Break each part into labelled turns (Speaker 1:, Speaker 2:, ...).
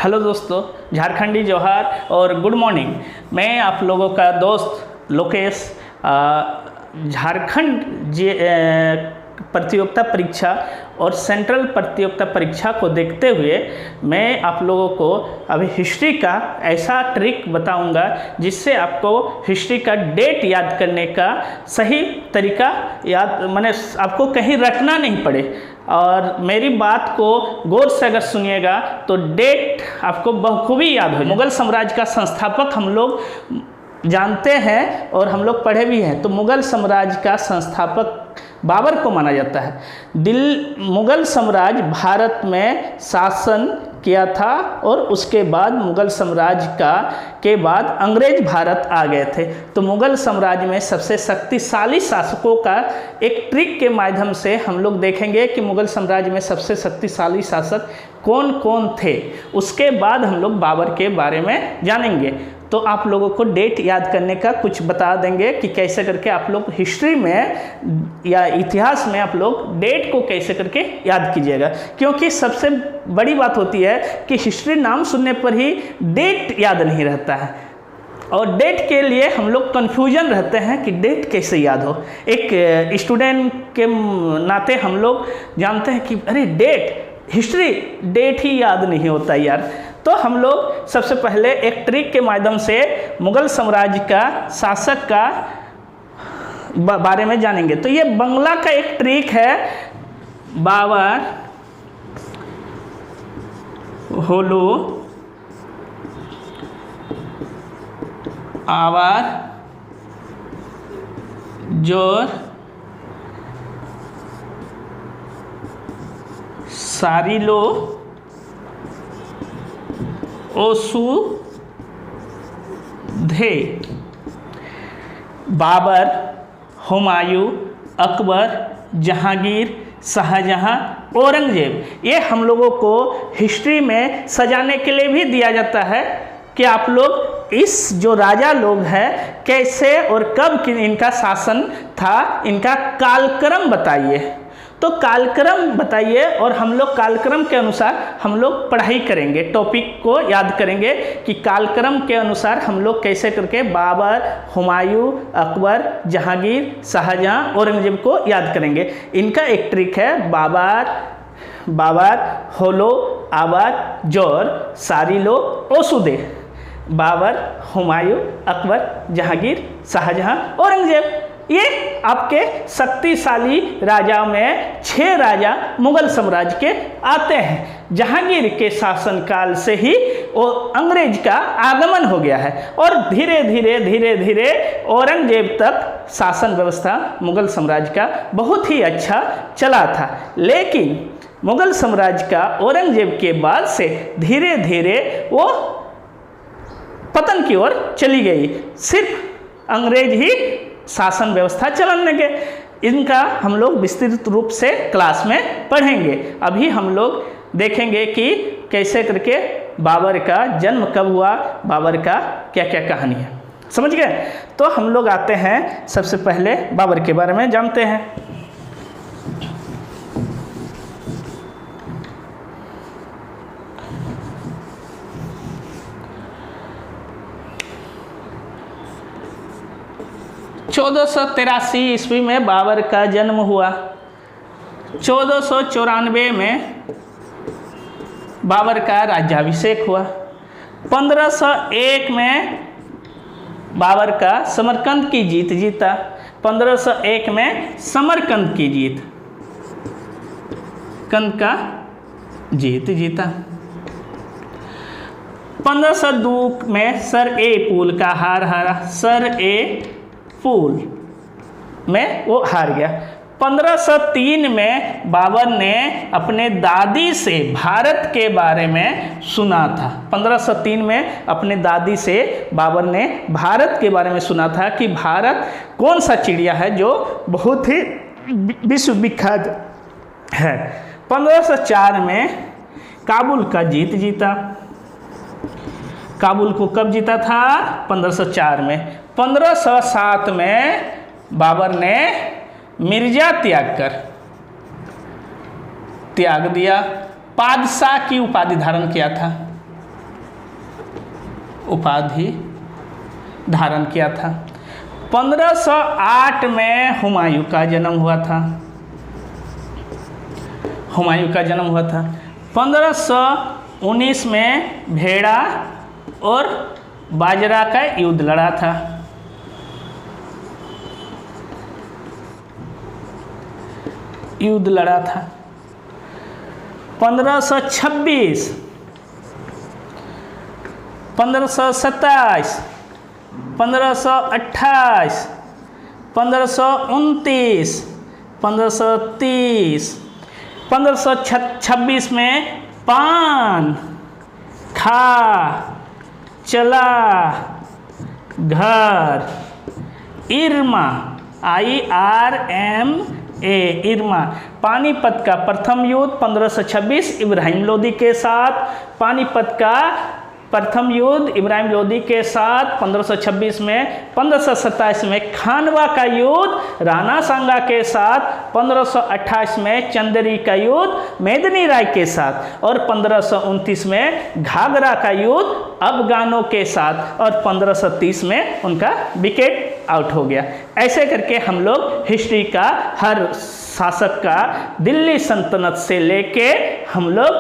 Speaker 1: Hello दोस्तों, झारखंडी जोहार और गुड मॉर्निंग। मैं आप लोगों का दोस्त लोकेश झारखंड प्रतियोगिता परीक्षा और सेंट्रल प्रतियोगिता परीक्षा को देखते हुए मैं आप लोगों को अभी हिस्ट्री का ऐसा ट्रिक बताऊंगा जिससे आपको हिस्ट्री का डेट याद करने का सही तरीका आपको कहीं रखना नहीं पड़े। और मेरी बात को गौर से अगर सुनिएगा तो डेट आपको बखूबी याद हो। मुगल साम्राज्य का संस्थापक हम लोग जानते हैं और हम लोग पढ़े भी हैं। तो मुगल साम्राज्य का संस्थापक बाबर को माना जाता है। मुगल साम्राज्य भारत में शासन किया था और उसके बाद मुगल साम्राज्य के बाद अंग्रेज भारत आ गए थे। तो मुगल साम्राज्य में सबसे शक्तिशाली शासकों का एक ट्रिक के माध्यम से हम लोग देखेंगे कि मुगल साम्राज्य में सबसे शक्तिशाली शासक कौन कौन थे। उसके बाद हम लोग बाबर के बारे में जानेंगे। तो आप लोगों को डेट याद करने का कुछ बता देंगे कि कैसे करके आप लोग हिस्ट्री में या इतिहास में आप लोग डेट को कैसे करके याद कीजिएगा। क्योंकि सबसे बड़ी बात होती है कि हिस्ट्री नाम सुनने पर ही डेट याद नहीं रहता है और डेट के लिए हम लोग कन्फ्यूजन रहते हैं कि डेट कैसे याद हो। एक स्टूडेंट के नाते हम लोग जानते हैं कि अरे डेट हिस्ट्री डेट ही याद नहीं होता यार। तो हम लोग सबसे पहले एक ट्रिक के माध्यम से मुगल साम्राज्य का शासक का बारे में जानेंगे। तो ये बंगला का एक ट्रिक है, बाबर, होलो, आवर, जोर, सारिलो, ओसु, धे। बाबर, हुमायूं, अकबर, जहांगीर, शाहजहां, औरंगजेब, ये हम लोगों को हिस्ट्री में सजाने के लिए भी दिया जाता है कि आप लोग इस जो राजा लोग हैं कैसे और कब इनका शासन था, इनका कालक्रम बताइए। तो कालक्रम बताइए और हम लोग कालक्रम के अनुसार हम लोग पढ़ाई करेंगे, टॉपिक को याद करेंगे कि कालक्रम के अनुसार हम लोग कैसे करके बाबर, हुमायूं, अकबर, जहांगीर, शाहजहां, औरंगजेब को याद करेंगे। इनका एक ट्रिक है, बाबर, होलो, आवर, जोर, सारिलो, ओसुदे। बाबर, हुमायूं, अकबर, जहांगीर, शाहजहां, औरंगजेब, ये आपके शक्तिशाली राजा में 6 राजा मुगल साम्राज्य के आते हैं। जहांगीर के शासनकाल से ही वो अंग्रेज का आगमन हो गया है और धीरे धीरे औरंगजेब तक शासन व्यवस्था मुगल साम्राज्य का बहुत ही अच्छा चला था। लेकिन मुगल साम्राज्य का औरंगजेब के बाद से धीरे धीरे वो पतन की ओर चली गई। सिर्फ अंग्रेज ही शासन व्यवस्था चलाने लगे। इनका हम लोग विस्तृत रूप से क्लास में पढ़ेंगे। अभी हम लोग देखेंगे कि कैसे करके बाबर का जन्म कब हुआ, बाबर का क्या क्या कहानी है, समझ गए। तो हम लोग आते हैं, सबसे पहले बाबर के बारे में जानते हैं। चौदह सौ 83 ईस्वी में बाबर का जन्म हुआ। 1494 में बाबर का राज्याभिषेक हुआ। 1501 में बाबर का समरकंद की जीत जीता। 1501 में समरकंद की जीत जीता। 1502 में सर ए पुल का हारा। सर ए पुल में वो हार गया। 1503 में बाबर ने अपने दादी से भारत के बारे में सुना था। 1503 में अपने दादी से बाबर ने भारत के बारे में सुना था कि भारत कौन सा चिड़िया है जो बहुत ही विश्व विख्यात है। 1504 में काबुल का जीता। काबुल को कब जीता था? 1504 में। 1507 में बाबर ने मिर्जा त्याग दिया, बादशाह की उपाधि धारण किया था। उपाधि धारण किया था। 1508 में हुमायूं का जन्म हुआ था। हुमायूं का जन्म हुआ था। 1519 में भेड़ा और बाजरा का युद्ध लड़ा था। युद्ध लड़ा था। 1526, 1527, 1528, 1529, 1530, 1526 में पान, खा, चला, घर, इरमा, IRMA, इरमा, पानीपत का प्रथम युद्ध 1526 इब्राहिम लोदी के साथ, पानीपत का प्रथम युद्ध इब्राहिम लोदी के साथ 1526 में। 1527 में खानवा का युद्ध राणा सांगा के साथ। 1528 में चंदेरी का युद्ध मेदिनी राय के साथ। और 1529 में घाघरा का युद्ध अफगानों के साथ। और 1530 में उनका विकेट आउट हो गया। ऐसे करके हम लोग हिस्ट्री का हर शासक का दिल्ली सल्तनत से लेके हम लोग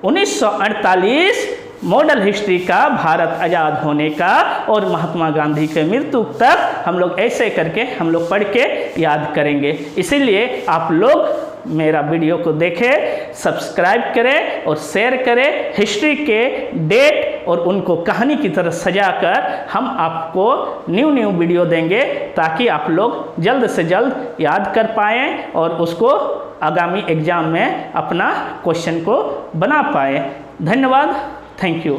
Speaker 1: 1948 मॉडल हिस्ट्री का भारत आज़ाद होने का और महात्मा गांधी के मृत्यु तक हम लोग ऐसे करके हम लोग पढ़ के याद करेंगे। इसीलिए आप लोग मेरा वीडियो को देखें, सब्सक्राइब करें और शेयर करें। हिस्ट्री के डेट और उनको कहानी की तरह सजाकर हम आपको न्यू वीडियो देंगे ताकि आप लोग जल्द से जल्द याद कर पाएँ और उसको आगामी एग्ज़ाम में अपना क्वेश्चन को बना पाएँ। धन्यवाद। Thank you.